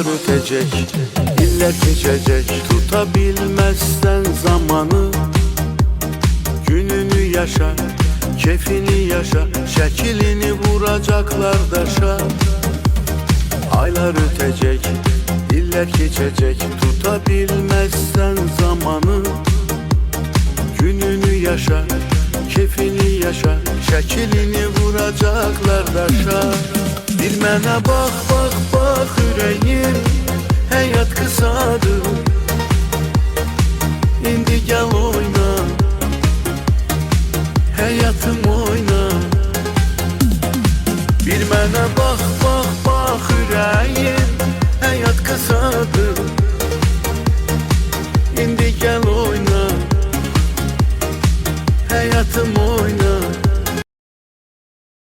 Aylar ötecek, iller geçecek, tutabilmezsen zamanı. Gününü yaşa, keyfini yaşa, şekilini vuracaklar daşa. Aylar ötecek, iller geçecek, tutabilmezsen zamanı. Gününü yaşa, keyfini yaşa, şekilini vuracaklar daşa. Bir mənə bax, bax, bax ürəyim, həyat qısadır. İndi gəl oyna, həyatım oyna. Bir mənə bax, bax, bax ürəyim,